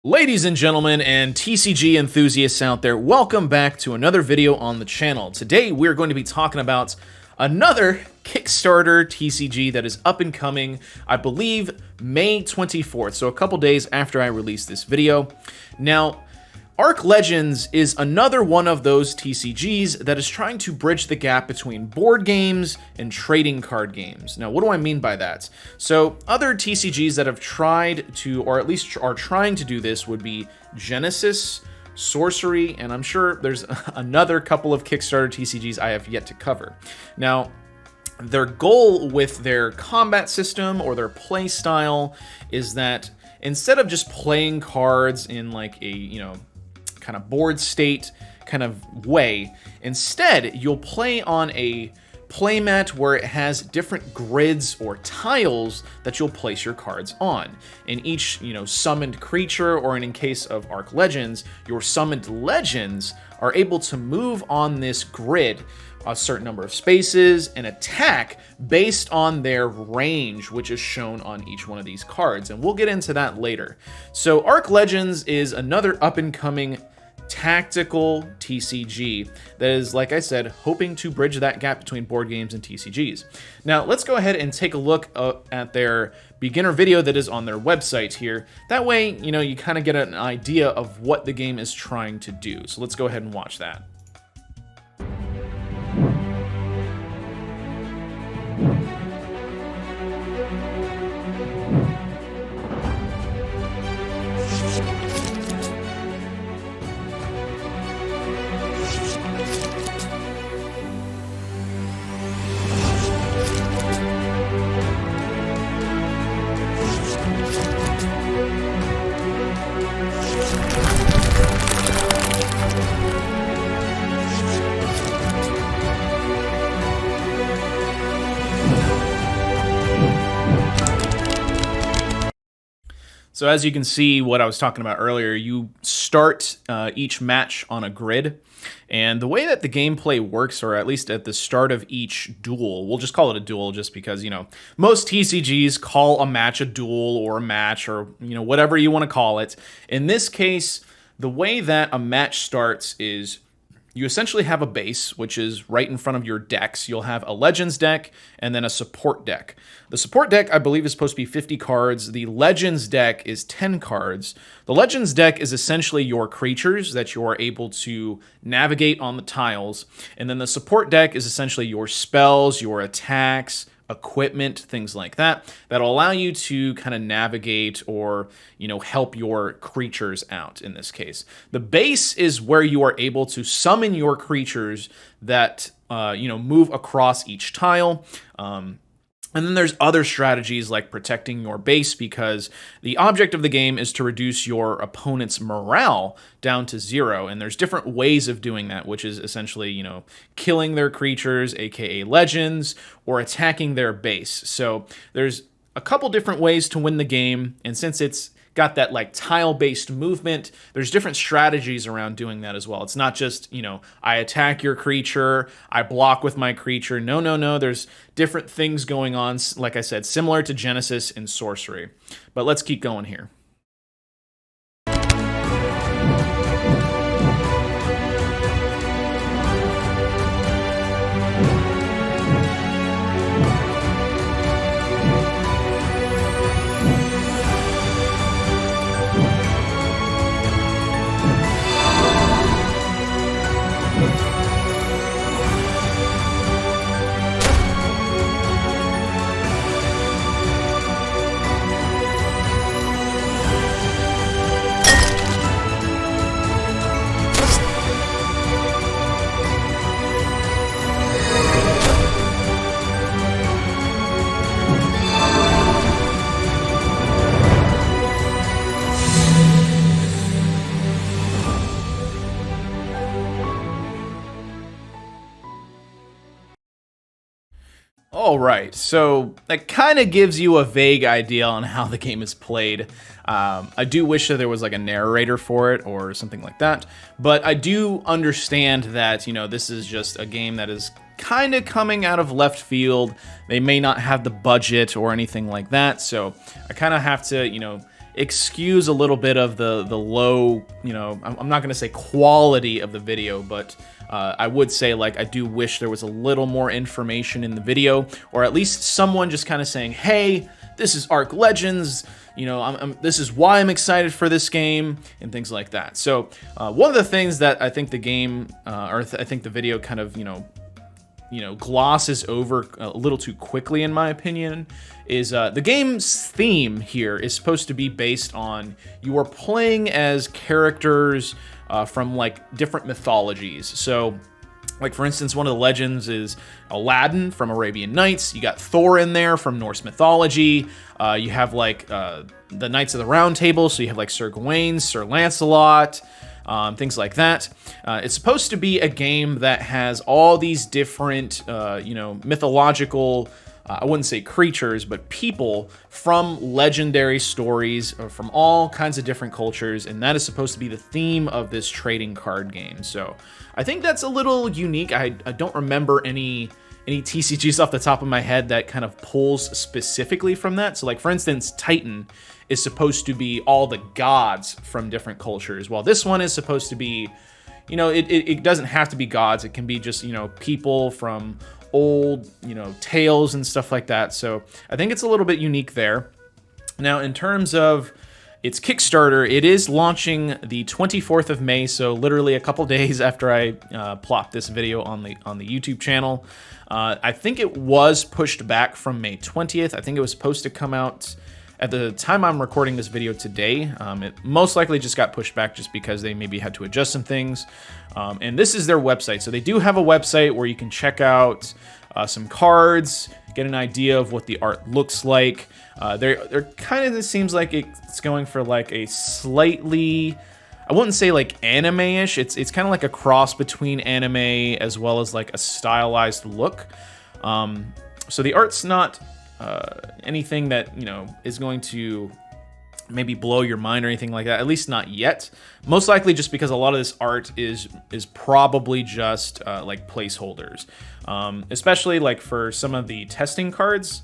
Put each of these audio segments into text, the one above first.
Ladies and gentlemen and TCG enthusiasts out there, welcome back to another video on the channel. Today we're going to be talking about another Kickstarter TCG that is up and coming, I believe May 24th, so a couple days after I release this video. Now, Arc Legends is another one of those TCGs that is trying to bridge the gap between board games and trading card games. Now, what do I mean by that? So, other TCGs that have tried to, or at least are trying to do this, would be Genesis, Sorcery, and I'm sure there's another couple of Kickstarter TCGs I have yet to cover. Now, their goal with their combat system or their play style is that instead of just playing cards in like a, kind of board state kind of way, instead you'll play on a playmat where it has different grids or tiles that you'll place your cards on. And each, summoned creature, or in case of Arc Legends, your summoned legends are able to move on this grid a certain number of spaces and attack based on their range, which is shown on each one of these cards. And we'll get into that later. So Arc Legends is another up-and-coming tactical TCG that is, like I said, hoping to bridge that gap between board games and TCGs. Now, let's go ahead and take a look at their beginner video that is on their website here. That way, you kind of get an idea of what the game is trying to do. So let's go ahead and watch that. So as you can see, what I was talking about earlier, you start each match on a grid, and the way that the gameplay works, or at least at the start of each duel, we'll just call it a duel just because, most TCGs call a match a duel or a match or, whatever you want to call it. In this case, the way that a match starts is you essentially have a base, which is right in front of your decks. You'll have a Legends deck and then a support deck. The support deck, I believe, is supposed to be 50 cards. The Legends deck is 10 cards. The Legends deck is essentially your creatures that you are able to navigate on the tiles. And then the support deck is essentially your spells, your attacks, equipment, things like that, that'll allow you to kind of navigate or, help your creatures out in this case. The base is where you are able to summon your creatures that, move across each tile. And then there's other strategies like protecting your base, because the object of the game is to reduce your opponent's morale down to 0. And there's different ways of doing that, which is essentially, killing their creatures, aka legends, or attacking their base. So there's a couple different ways to win the game. And since it's got that like tile-based movement, there's different strategies around doing that as well. It's not just, I attack your creature, I block with my creature. No. There's different things going on, like I said, similar to Genesis and Sorcery. But let's keep going here. Alright, so that kind of gives you a vague idea on how the game is played. I do wish that there was like a narrator for it or something like that, but I do understand that, this is just a game that is kind of coming out of left field. They may not have the budget or anything like that, so I kind of have to, excuse a little bit of the low, you know, I'm not going to say quality of the video, but I would say, like, I do wish there was a little more information in the video, or at least someone just kind of saying, hey, this is Arc Legends, you know, this is why I'm excited for this game, and things like that. So one of the things that I think the game, I think the video kind of, you know, glosses over a little too quickly, in my opinion, is the game's theme here is supposed to be based on you are playing as characters from, like, different mythologies. So, like, for instance, one of the legends is Aladdin from Arabian Nights. You got Thor in there from Norse mythology. You have, like, the Knights of the Round Table, so you have, like, Sir Gawain, Sir Lancelot, things like that. It's supposed to be a game that has all these different, you know, mythological, I wouldn't say creatures, but people from legendary stories from all kinds of different cultures, and that is supposed to be the theme of this trading card game. So I think that's a little unique. I don't remember any TCGs off the top of my head that kind of pulls specifically from that. So, like, for instance, Titan is supposed to be all the gods from different cultures, while this one is supposed to be, you know, it doesn't have to be gods. It can be just, you know, people from old, you know, tales and stuff like that. So I think it's a little bit unique there. Now, in terms of its Kickstarter, it is launching the 24th of May, so literally a couple days after I plopped this video on the YouTube channel. I think it was pushed back from May 20th. I think it was supposed to come out at the time I'm recording this video today. It most likely just got pushed back just because they maybe had to adjust some things. And this is their website. So they do have a website where you can check out some cards, get an idea of what the art looks like. They're kind of, it seems like it's going for, like, a slightly, I wouldn't say like anime-ish. It's kind of like a cross between anime as well as, like, a stylized look. So the art's not anything that, you know, is going to maybe blow your mind or anything like that, at least not yet. Most likely just because a lot of this art is probably just like placeholders, especially like for some of the testing cards.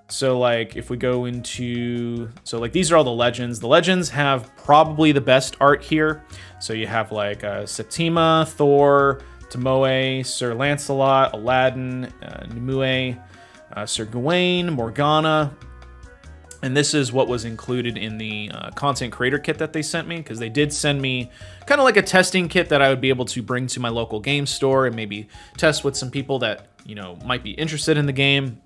So, like, if we go into, so, like, these are all the legends. The legends have probably the best art here. So you have, like, Septima, Thor, Tomoe, Sir Lancelot, Aladdin, Nimue, Sir Gawain, Morgana. And this is what was included in the content creator kit that they sent me, because they did send me kind of like a testing kit that I would be able to bring to my local game store and maybe test with some people that, you know, might be interested in the game.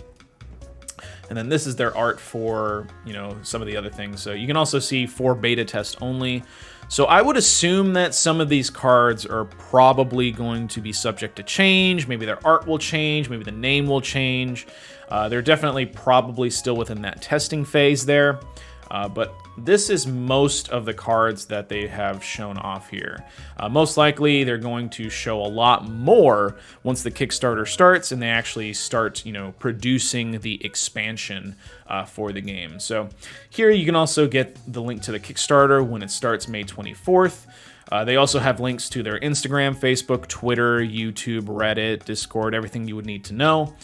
And then this is their art for, you know, some of the other things. So you can also see for beta test only. So I would assume that some of these cards are probably going to be subject to change. Maybe their art will change. Maybe the name will change. They're definitely probably still within that testing phase there. But this is most of the cards that they have shown off here. Most likely they're going to show a lot more once the Kickstarter starts and they actually start, you know, producing the expansion for the game. So here you can also get the link to the Kickstarter when it starts May 24th. They also have links to their Instagram, Facebook, Twitter, YouTube, Reddit, Discord, everything you would need to know.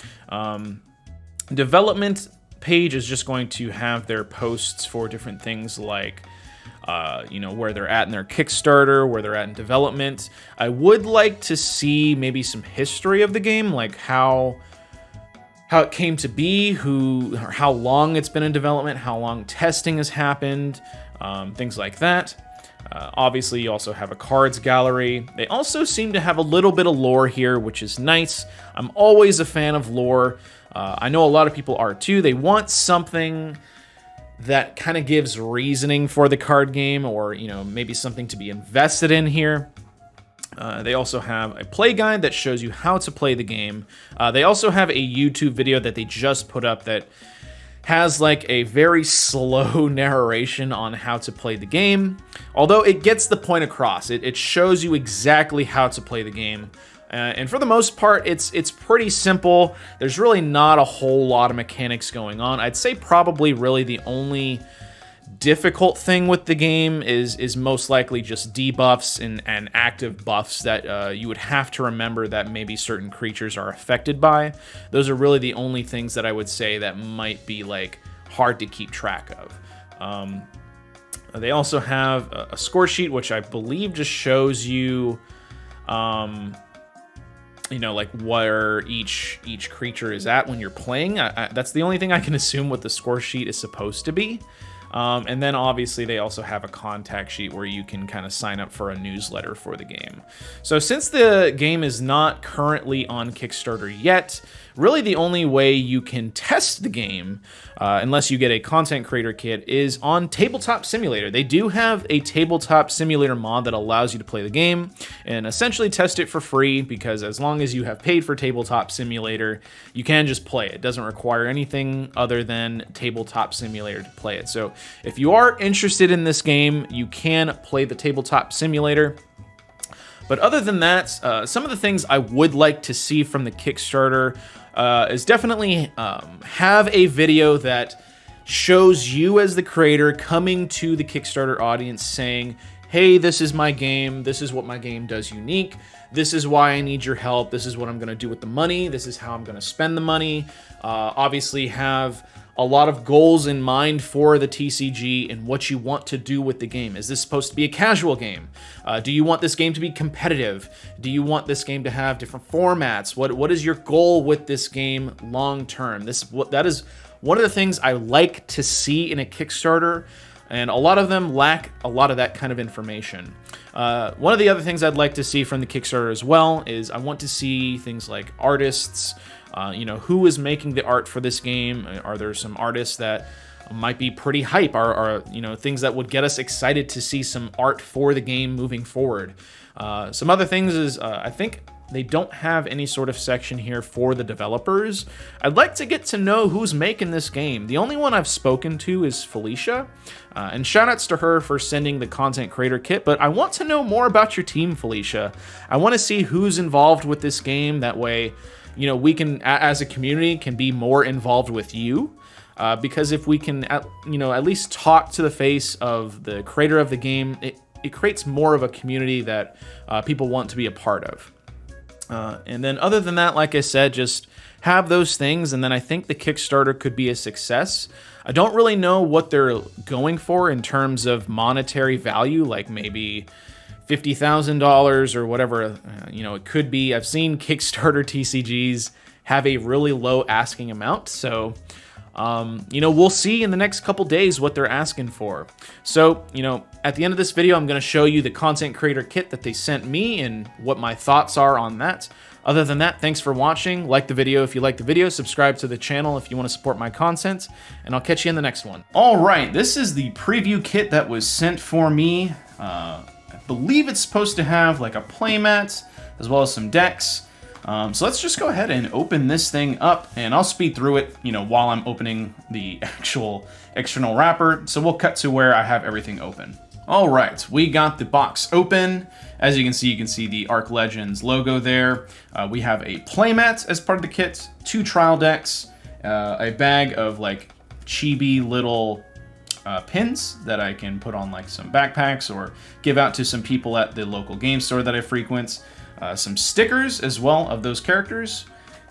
Development page is just going to have their posts for different things like, you know, where they're at in their Kickstarter, where they're at in development. I would like to see maybe some history of the game, like how it came to be, or how long it's been in development, how long testing has happened, things like that. Obviously, you also have a cards gallery. They also seem to have a little bit of lore here, which is nice. I'm always a fan of lore. I know a lot of people are too. They want something that kind of gives reasoning for the card game, or, you know, maybe something to be invested in here. They also have a play guide that shows you how to play the game. They also have a YouTube video that they just put up that has like a very slow narration on how to play the game. Although it gets the point across. It shows you exactly how to play the game. And for the most part, it's pretty simple. There's really not a whole lot of mechanics going on. I'd say probably really the only difficult thing with the game is most likely just debuffs and active buffs that you would have to remember that maybe certain creatures are affected by. Those are really the only things that I would say that might be like hard to keep track of. They also have a score sheet, which I believe just shows you, you know, like where each creature is at when you're playing. That's the only thing I can assume what the score sheet is supposed to be. And then obviously they also have a contact sheet where you can kind of sign up for a newsletter for the game. So since the game is not currently on Kickstarter yet, really the only way you can test the game, unless you get a content creator kit, is on Tabletop Simulator. They do have a Tabletop Simulator mod that allows you to play the game and essentially test it for free, because as long as you have paid for Tabletop Simulator, you can just play it. It doesn't require anything other than Tabletop Simulator to play it. So if you are interested in this game, you can play the Tabletop Simulator. But other than that, some of the things I would like to see from the Kickstarter is definitely have a video that shows you as the creator coming to the Kickstarter audience saying, hey, this is my game, this is what my game does unique, this is why I need your help, this is what I'm going to do with the money, this is how I'm going to spend the money. Obviously have a lot of goals in mind for the TCG and what you want to do with the game. Is this supposed to be a casual game? Do you want this game to be competitive? Do you want this game to have different formats? What is your goal with this game long term? That is one of the things I like to see in a Kickstarter, and a lot of them lack a lot of that kind of information. One of the other things I'd like to see from the Kickstarter as well is I want to see things like artists. You know, who is making the art for this game? Are there some artists that might be pretty hype? Are you know, things that would get us excited to see some art for the game moving forward? Some other things is I think they don't have any sort of section here for the developers. I'd like to get to know who's making this game. The only one I've spoken to is Felicia, and shoutouts to her for sending the content creator kit, but I want to know more about your team, Felicia. I want to see who's involved with this game. That way, you know, we can, as a community, can be more involved with you, because if we can, you know, at least talk to the face of the creator of the game, it creates more of a community that people want to be a part of. And then other than that, like I said, just have those things, and then I think the Kickstarter could be a success. I don't really know what they're going for in terms of monetary value, like maybe $50,000 or whatever, you know, it could be. I've seen Kickstarter TCGs have a really low asking amount, so you know, we'll see in the next couple days what they're asking for. So, you know, at the end of this video, I'm going to show you the content creator kit that they sent me and what my thoughts are on that. Other than that, thanks for watching. Like the video if you like the video, subscribe to the channel if you want to support my content, and I'll catch you in the next one. All right, this is the preview kit that was sent for me. I believe it's supposed to have like a playmat as well as some decks. So let's just go ahead and open this thing up, and I'll speed through it, you know, while I'm opening the actual external wrapper. So we'll cut to where I have everything open. All right, we got the box open. As you can see the Arc Legends logo there. We have a playmat as part of the kit, 2 trial decks, a bag of like chibi little pins that I can put on like some backpacks or give out to some people at the local game store that I frequent. Some stickers as well of those characters,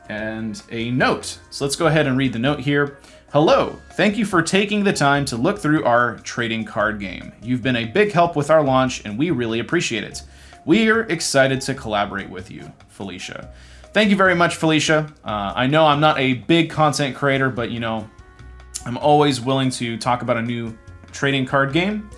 and a note. So let's go ahead and read the note here. Hello, thank you for taking the time to look through our trading card game. You've been a big help with our launch, and we really appreciate it. We're excited to collaborate with you, Felicia. Thank you very much, Felicia. I know I'm not a big content creator, but you know, I'm always willing to talk about a new trading card game,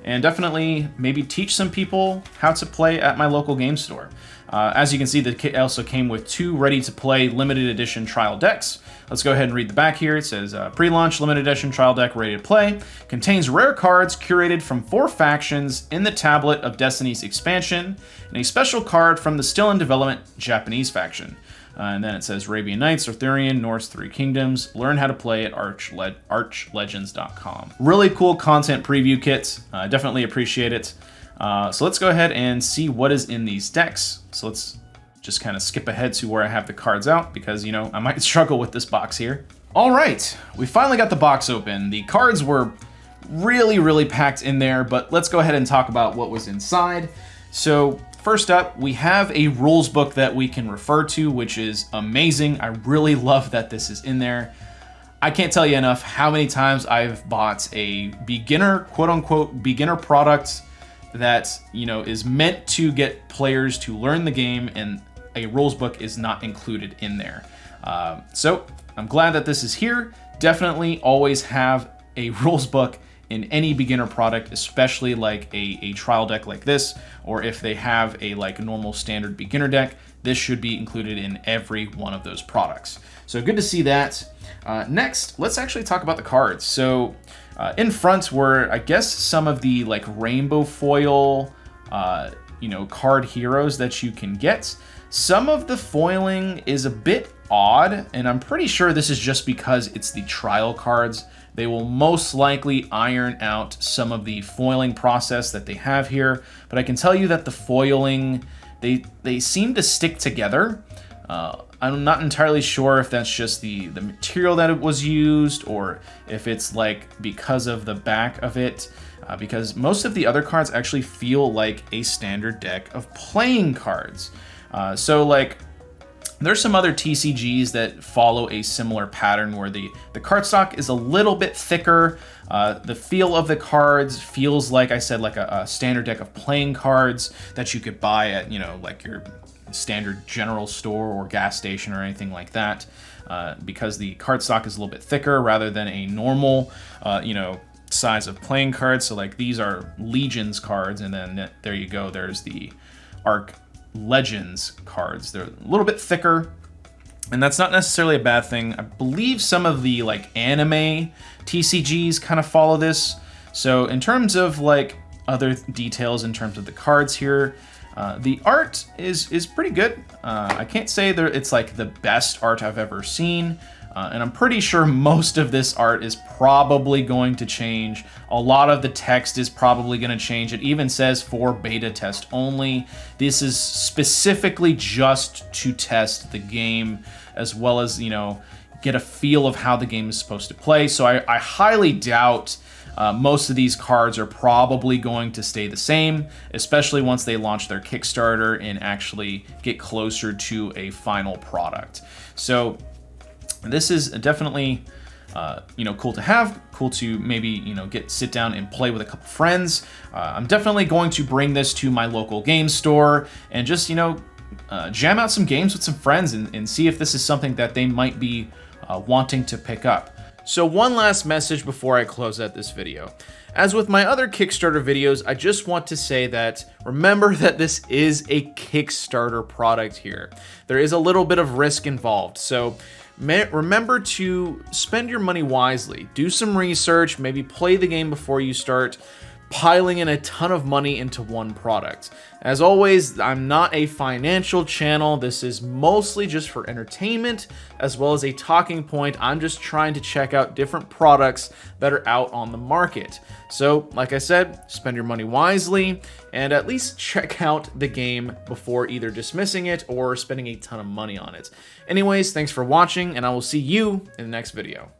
and definitely maybe teach some people how to play at my local game store. As you can see, the kit also came with 2 ready-to-play limited edition trial decks. Let's go ahead and read the back here. It says, pre-launch limited edition trial deck ready to play. Contains rare cards curated from 4 factions in the Tablet of Destiny's expansion, and a special card from the still in development Japanese faction. And then it says Arabian Nights, Arthurian, Norse 3 Kingdoms. Learn how to play at archlegends.com. Really cool content preview kit. Definitely appreciate it. So let's go ahead and see what is in these decks. So let's just kind of skip ahead to where I have the cards out, because, you know, I might struggle with this box here. All right, we finally got the box open. The cards were really packed in there, but let's go ahead and talk about what was inside. So first up, we have a rules book that we can refer to, which is amazing. I really love that this is in there. I can't tell you enough how many times I've bought a beginner, quote unquote, beginner product that, you know, is meant to get players to learn the game, and a rules book is not included in there. So I'm glad that this is here. Definitely always have a rules book in any beginner product, especially like a trial deck like this, or if they have a like normal standard beginner deck, this should be included in every one of those products. So good to see that. Next, let's actually talk about the cards. So in front were, I guess, some of the like rainbow foil, you know, card heroes that you can get. Some of the foiling is a bit odd, and I'm pretty sure this is just because it's the trial cards. They will most likely iron out some of the foiling process that they have here, but I can tell you that the foiling, they seem to stick together. I'm not entirely sure if that's just the material that it was used, or if it's like because of the back of it, because most of the other cards actually feel like a standard deck of playing cards. So like, there's some other TCGs that follow a similar pattern where the cardstock is a little bit thicker. The feel of the cards feels like, I said, like a standard deck of playing cards that you could buy at, you know, like your standard general store or gas station or anything like that, because the cardstock is a little bit thicker rather than a normal, you know, size of playing cards. So like these are Legions cards, and then there you go, there's the Arc Legends cards. They're a little bit thicker, and that's not necessarily a bad thing. I believe some of the like anime TCGs kind of follow this. So in terms of like other details in terms of the cards here, the art is pretty good. I can't say that it's like the best art I've ever seen, and I'm pretty sure most of this art is probably going to change. A lot of the text is probably going to change. It even says for beta test only. This is specifically just to test the game, as well as, you know, get a feel of how the game is supposed to play. So I highly doubt most of these cards are probably going to stay the same, especially once they launch their Kickstarter and actually get closer to a final product. So this is definitely, you know, cool to have, cool to maybe, you know, sit down and play with a couple friends. I'm definitely going to bring this to my local game store and just, you know, jam out some games with some friends and see if this is something that they might be wanting to pick up. So one last message before I close out this video. As with my other Kickstarter videos, I just want to say that remember that this is a Kickstarter product here. There is a little bit of risk involved, so remember to spend your money wisely. Do some research, maybe play the game before you start piling in a ton of money into one product. As always, I'm not a financial channel. This is mostly just for entertainment as well as a talking point. I'm just trying to check out different products that are out on the market. So, like I said, spend your money wisely and at least check out the game before either dismissing it or spending a ton of money on it. Anyways, thanks for watching, and I will see you in the next video.